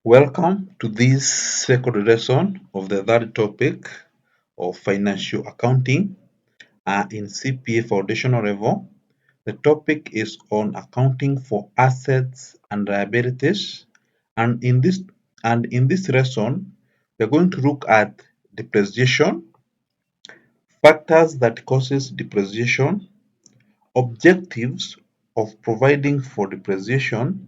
Welcome to this second lesson of the third topic of financial accounting in CPA foundational level. The topic is on accounting for assets and liabilities. And in this lesson, we're going to look at depreciation, factors that causes depreciation, objectives of providing for depreciation,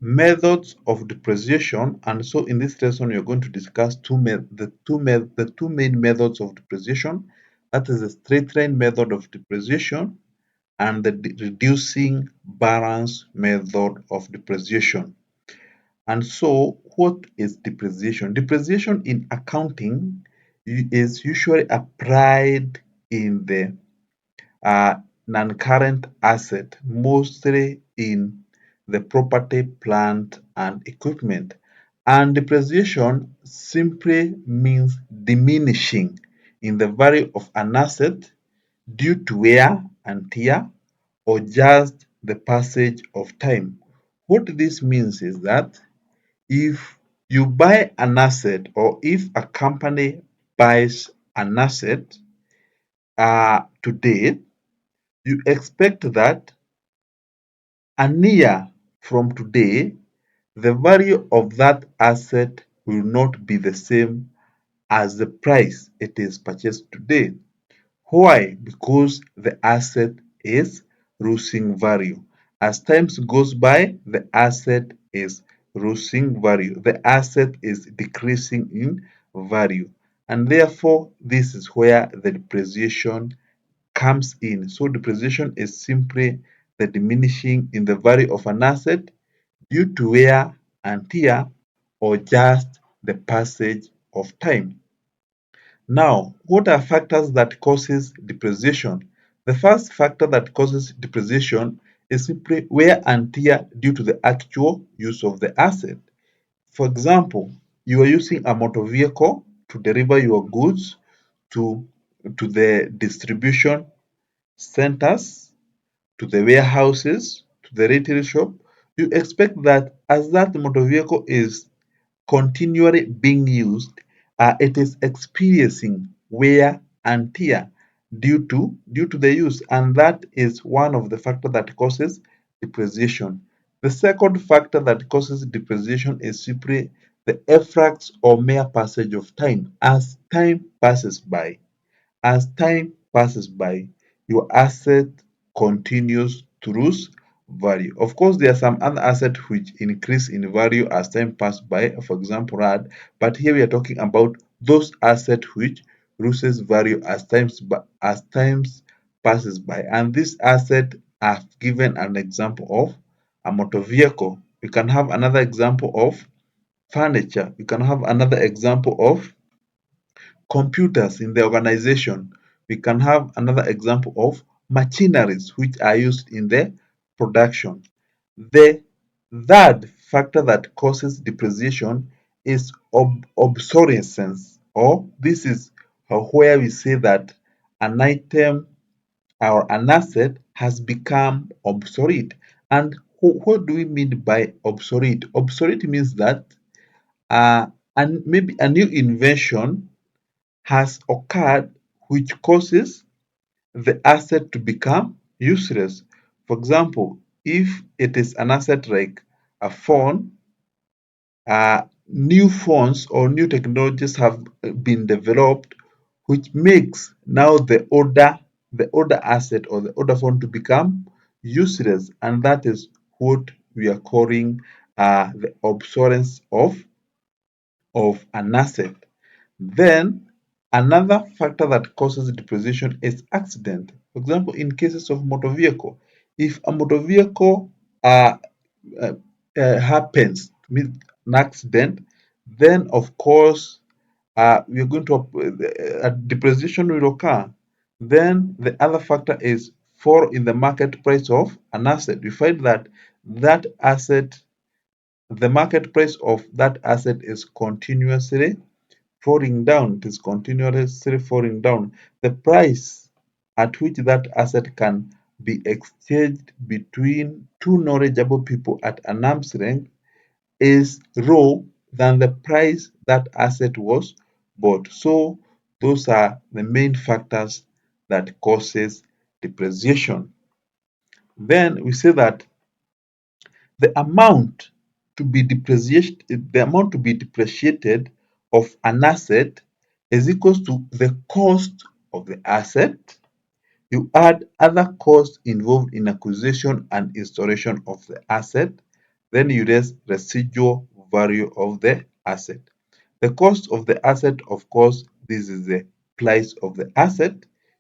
methods of depreciation. And so in this lesson you're going to discuss the two main methods of depreciation, that is the straight line method of depreciation and the reducing balance method of depreciation. And so what is depreciation? Depreciation in accounting is usually applied in the uh, non-current asset, mostly in the property, plant, and equipment. And depreciation simply means diminishing in the value of an asset due to wear and tear or just the passage of time. What this means is that if you buy an asset or if a company buys an asset today, you expect that a year from today, the value of that asset will not be the same as the price it is purchased today. Why? Because the asset is losing value. As time goes by, the asset is losing value. The asset is decreasing in value. And therefore, this is where the depreciation comes in. So depreciation is simply the diminishing in the value of an asset due to wear and tear or just the passage of time. Now, what are factors that causes depreciation? The first factor that causes depreciation is simply wear and tear due to the actual use of the asset. For example, you are using a motor vehicle to deliver your goods to, to the distribution centers, to the warehouses, to the retail shop. You expect that as that motor vehicle is continually being used, it is experiencing wear and tear due to the use, and that is one of the factors that causes depreciation. The second factor that causes depreciation is simply the efflux or mere passage of time. As time passes by, your asset continues to lose value. Of course, there are some other assets which increase in value as time passes by, for example, RAD, but here we are talking about those assets which loses value as times passes by. And this asset I've given an example of a motor vehicle. You can have another example of furniture. You can have another example of computers in the organization. We can have another example of machineries which are used in the production. The third factor that causes depreciation is obsolescence, or this is where we say that an item or an asset has become obsolete. And what do we mean by obsolete? Obsolete means that and maybe a new invention has occurred which causes the asset to become useless. For example, if it is an asset like a phone, new phones or new technologies have been developed which makes now the older asset or the older phone to become useless, and that is what we are calling the obsolescence of an asset. Then another factor that causes depreciation is accident. For example, in cases of motor vehicle, if a motor vehicle uh, happens to meet an accident, then of course we're going to depreciation will occur. Then the other factor is fall in the market price of an asset. You find that that asset, the market price of that asset is continuously falling down. It is continuously falling down. The price at which that asset can be exchanged between two knowledgeable people at an arm's length is low than the price that asset was bought. So those are the main factors that causes depreciation. Then we say that the amount the amount to be depreciated of an asset is equals to the cost of the asset. You add other costs involved in acquisition and installation of the asset, then you raise residual value of the asset. The cost of the asset, of course, this is the price of the asset.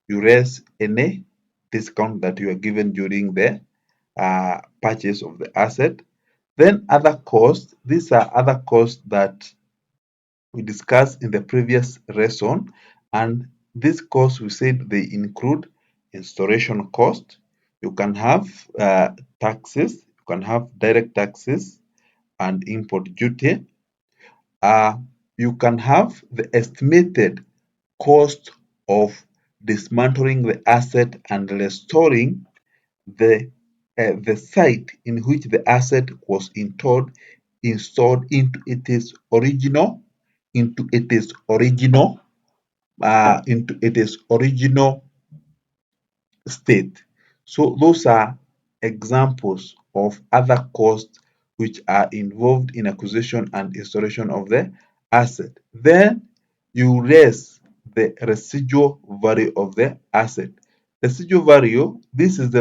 You raise any discount that you are given during the purchase of the asset. Then other costs, these are other costs that we discussed in the previous lesson, and these costs we said they include installation cost. You can have taxes, you can have direct taxes and import duty. Uh, you can have the estimated cost of dismantling the asset and restoring the site in which the asset was installed into its original state. So those are examples of other costs which are involved in acquisition and installation of the asset. Then you raise the residual value of the asset. Residual value, this is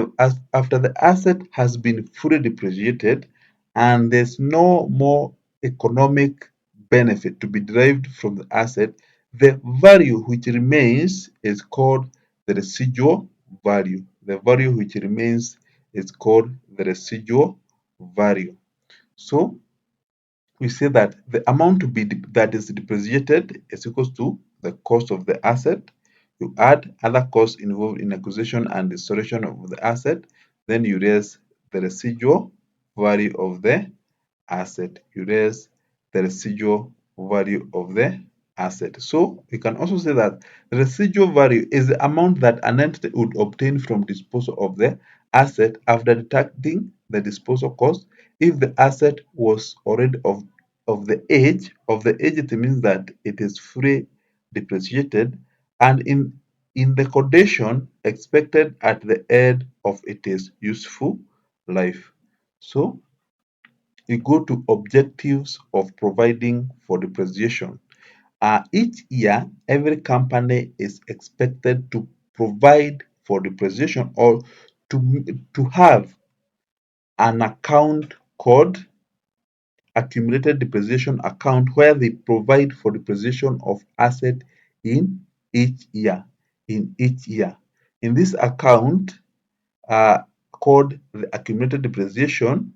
after the asset has been fully depreciated and there's no more economic benefit to be derived from the asset, the value which remains is called the residual value. The value which remains is called the residual value. So we say that the amount that is depreciated is equals to the cost of the asset. You add other costs involved in acquisition and installation of the asset, then you raise the residual value of the asset. You raise the residual value of the asset. So we can also say that the residual value is the amount that an entity would obtain from disposal of the asset after deducting the disposal cost. If the asset was already of the age, it means that it is fully depreciated and in the condition expected at the end of its useful life. So we go to objectives of providing for depreciation. Each year, every company is expected to provide for depreciation or to have an account called accumulated depreciation account where they provide for depreciation of asset in each year. In each year, in this account called the accumulated depreciation,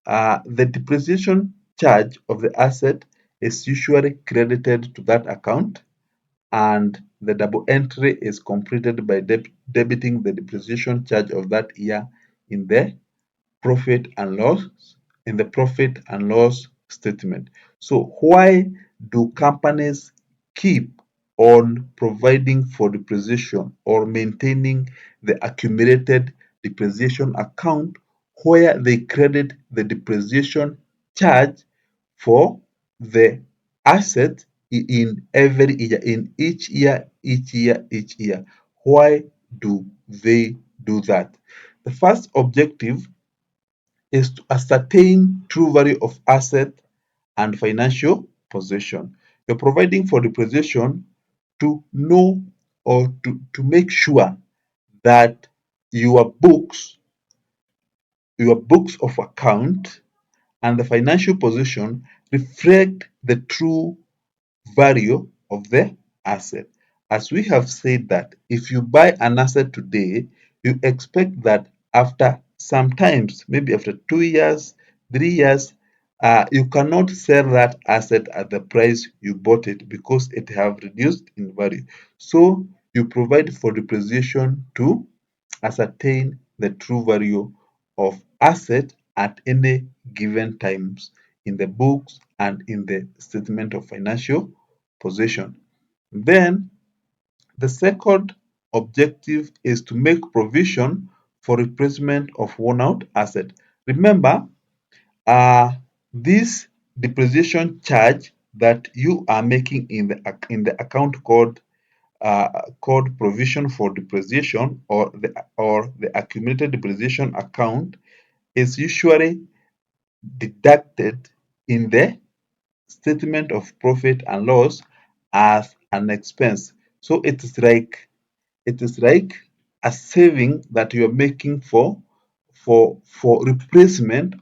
the depreciation charge of the asset is usually credited to that account, and the double entry is completed by debiting the depreciation charge of that year in the profit and loss statement. So why do companies keep on providing for depreciation or maintaining the accumulated depreciation account where they credit the depreciation charge for the asset in every year, in each year? Why do they do that? The first objective is to ascertain true value of asset and financial possession. You're providing for depreciation to know or to make sure that your books of account and the financial position reflect the true value of the asset. As we have said that if you buy an asset today, you expect that after sometimes, maybe after 2 years, 3 years, you cannot sell that asset at the price you bought it because it have reduced in value. So you provide for depreciation to ascertain the true value of asset at any given times in the books and in the statement of financial position. Then the second objective is to make provision for replacement of worn out asset. Remember, uh, this depreciation charge that you are making in the account called provision for depreciation, or the accumulated depreciation account, is usually deducted in the statement of profit and loss as an expense. So it is like a saving that you are making for replacement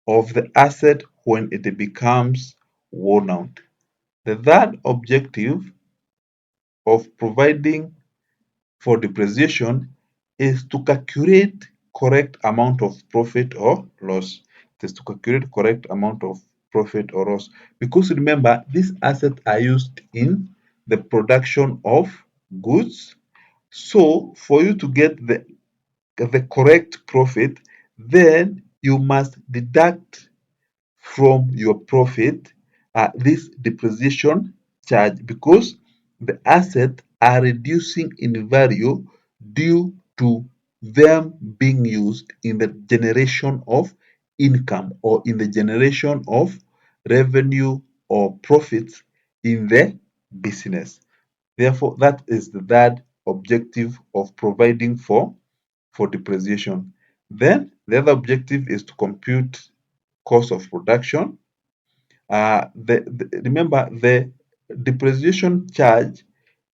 of the asset when it becomes worn out. The third objective of providing for depreciation is to calculate correct amount of profit or loss. It is to calculate correct amount of profit or loss, because remember, these assets are used in the production of goods. So for you to get the correct profit, then you must deduct from your profit this depreciation charge, because the assets are reducing in value due to them being used in the generation of income, or in the generation of revenue or profits in the business. Therefore, that is the third objective of providing for depreciation. Then the other objective is to compute cost of production. Remember, the depreciation charge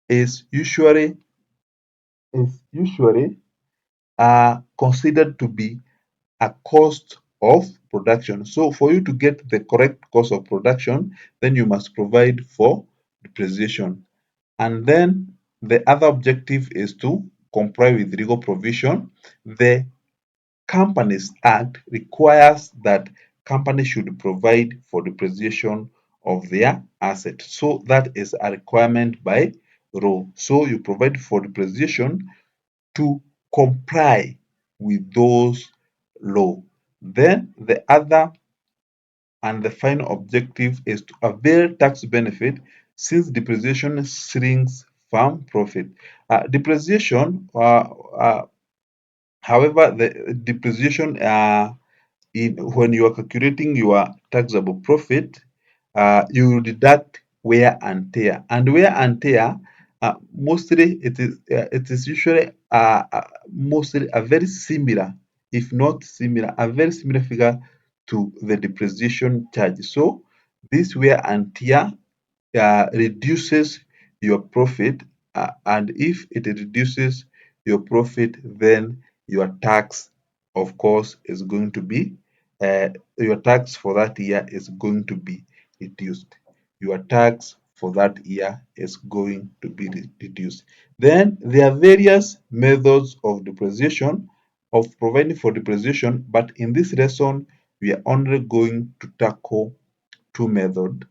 is usually considered to be a cost of production. So for you to get the correct cost of production, then you must provide for depreciation. And then the other objective is to comply with legal provision. The Companies Act requires that companies should provide for depreciation of their assets. So that is a requirement by law. So you provide for depreciation to comply with those law. Then the other and the final objective is to avail tax benefit, since depreciation shrinks farm profit. Depreciation, however, the depreciation when you are calculating your taxable profit, you will deduct wear and tear. And wear and tear, mostly it is usually mostly a very similar, if not similar, a very similar figure to the depreciation charge. So this wear and tear reduces your profit, and if it reduces your profit, then your tax, of course, is going to be your tax for that year is going to be reduced. Your tax for that year is going to be reduced. Then there are various methods of depreciation, of providing for depreciation, but in this lesson we are only going to tackle two methods.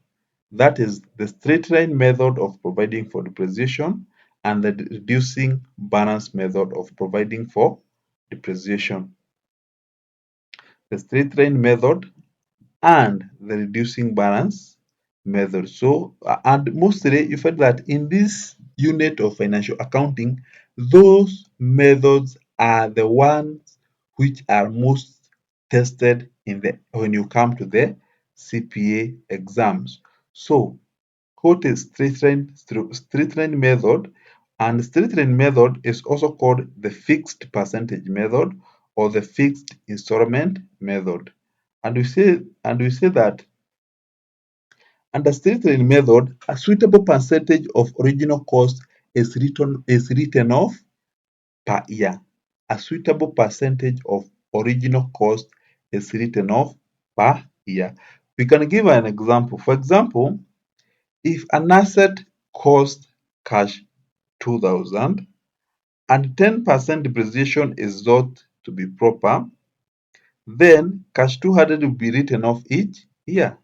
That is the straight line method of providing for depreciation, and the reducing balance method of providing for depreciation. The straight line method and the reducing balance method. So, and mostly you find that in this unit of financial accounting, those methods are the ones which are most tested in the when you come to the CPA exams. So what is straight line method? And straight line method is also called the fixed percentage method or the fixed installment method. And we say that under straight line method, a suitable percentage of original cost is written off per year. A suitable percentage of original cost is written off per year. We can give an example. For example, if an asset costs cash 2,000 and 10% depreciation is thought to be proper, then cash 200 will be written off each year,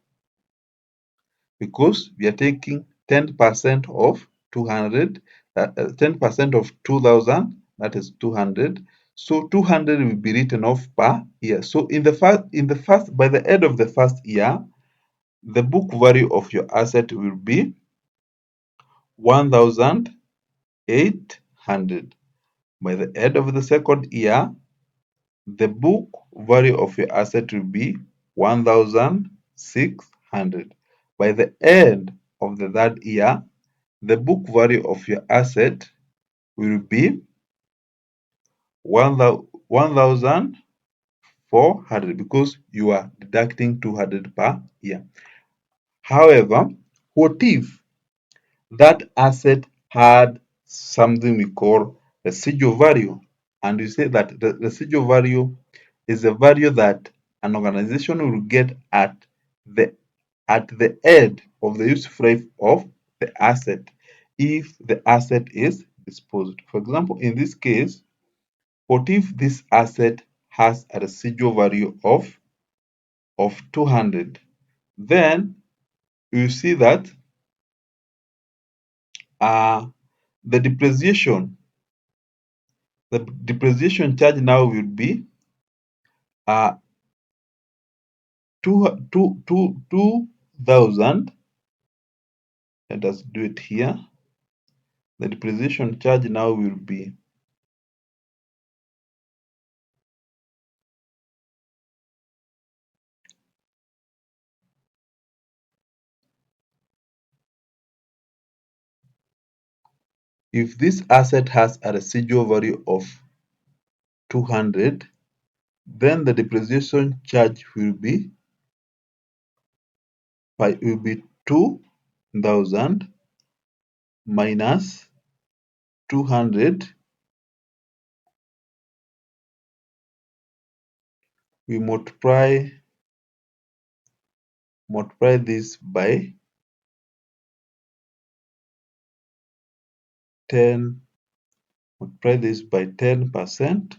because we are taking 10% of 200, 10% of 2,000, that is 200. So 200 will be written off per year. So by the end of the first year, the book value of your asset will be 1,800. By the end of the second year, the book value of your asset will be 1,600. 100. By the end of the third year, the book value of your asset will be 1,400 because you are deducting 200 per year. However, what if that asset had something we call residual value? And we say that the residual value is a value that an organization will get the the end of the useful life of the asset if the asset is disposed. For example, in this case, what if this asset has a residual value of 200? Then you see that uh, the depreciation charge now will be uh, 2,000. Let us do it here. The depreciation charge now will be if this asset has a residual value of 200, then the depreciation charge will be 2,000 minus 200. We multiply this by 10, multiply this by 10%,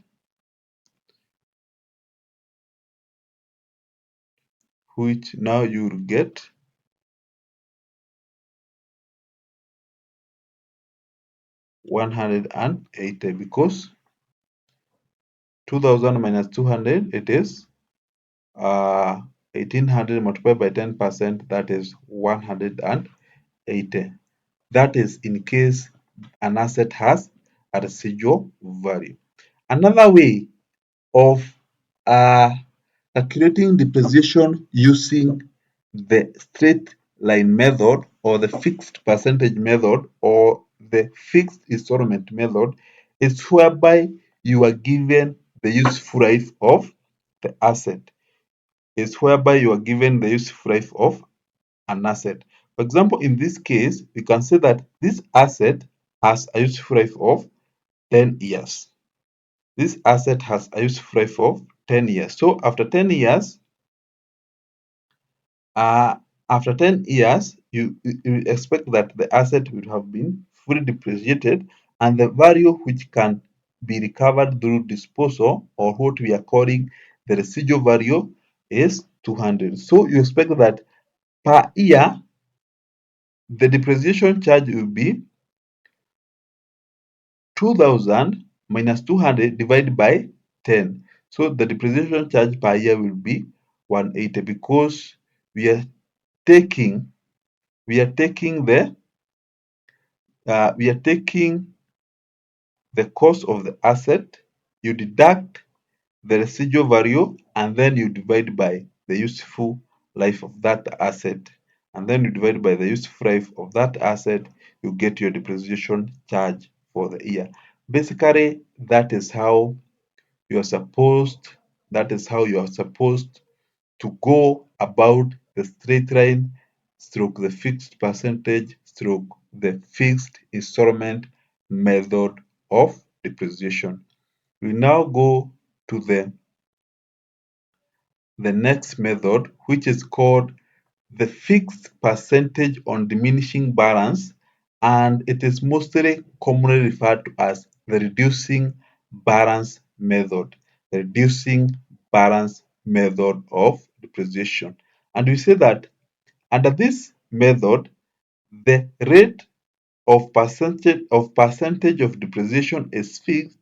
which now you will get 180 because 2,000 minus 200, it is 1,800 multiplied by 10%, that is 180. That is in case an asset has a residual value. Another way of uh, calculating depreciation using the straight line method or the fixed percentage method or the fixed installment method is whereby you are given the useful life of the asset. Is whereby you are given the useful life of an asset. For example, in this case, we can say that this asset has a useful life of 10 years. This asset has a useful life of 10 years. So after 10 years, uh, you expect that the asset will have been fully depreciated and the value which can be recovered through disposal or what we are calling the residual value is 200. So you expect that per year, the depreciation charge will be 2,000 minus 200 divided by 10. So the depreciation charge per year will be 180 because we are taking we are taking the cost of the asset, you deduct the residual value, and then you divide by the useful life of that asset. And then you divide by the useful life of that asset, you get your depreciation charge for the year. Basically, you are supposed that is how you are supposed to go about the straight line stroke the fixed percentage stroke the fixed installment method of depreciation. We now go to the next method, which is called the fixed percentage on diminishing balance, and it is mostly commonly referred to as the reducing balance method. The reducing balance method of depreciation. And we say that under this method, the rate of percentage of depreciation is fixed,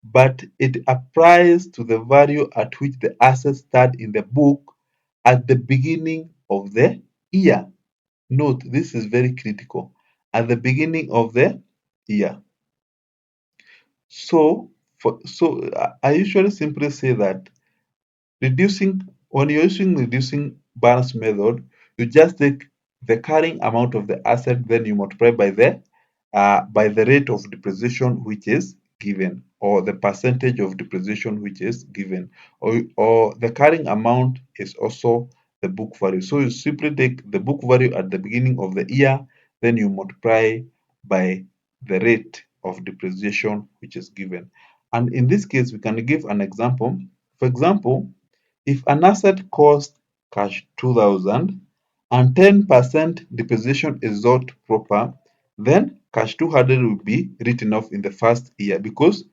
but it applies to the value at which the assets start in the book at the beginning of the year. Note, this is very critical. At the beginning of the year. I usually simply say that reducing when you're using reducing balance method, You just take the carrying amount of the asset, then you multiply by the rate of depreciation which is given, or the percentage of depreciation which is given, or the carrying amount is also the book value. So you simply take the book value at the beginning of the year, then you multiply by the rate of depreciation which is given. And in this case, we can give an example. For example, if an asset costs cash 2,000 and 10% depreciation is not proper, then cash 200 will be written off in the first year because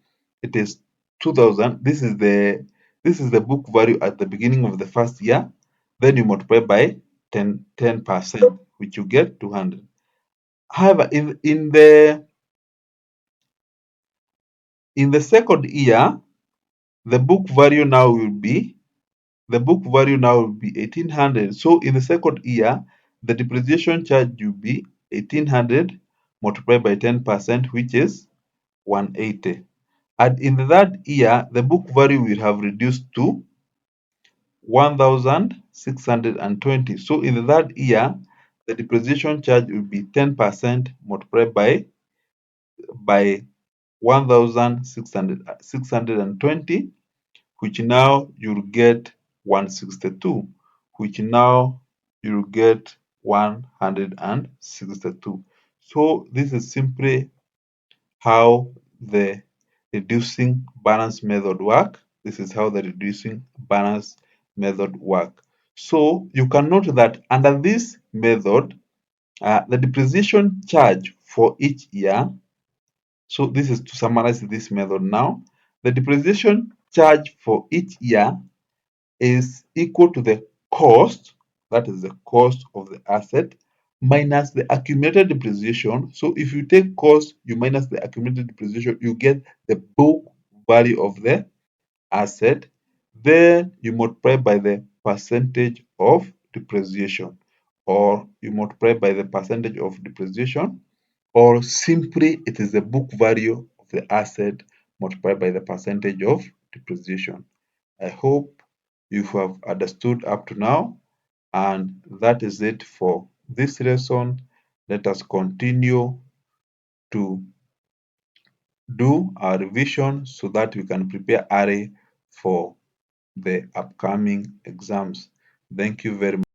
it is 2,000. This is the book value at the beginning of the first year. Then you multiply by 10%, which you get 200. However, in the second year, the book value now will be the book value now will be 1,800. So in the second year, the depreciation charge will be 1,800 multiplied by 10%, which is 180. And in the third year, the book value will have reduced to 1,620. So in the third year, the depreciation charge will be 10% multiplied by 1,620, which now you'll get 162, which now you'll get 162. So this is simply how the reducing balance method work. This is how the reducing balance method work. So you can note that under this method, the depreciation charge for each year. So this is to summarize this method now. The depreciation charge for each year is equal to the cost, that is the cost of the asset, minus the accumulated depreciation. So if you take cost, you minus the accumulated depreciation, you get the book value of the asset. Then you multiply by the percentage of depreciation, or you multiply by the percentage of depreciation, or simply it is the book value of the asset multiplied by the percentage of depreciation. I hope you have understood up to now, and that is it for this lesson. Let us continue to do our revision so that we can prepare RA for the upcoming exams. Thank you very much.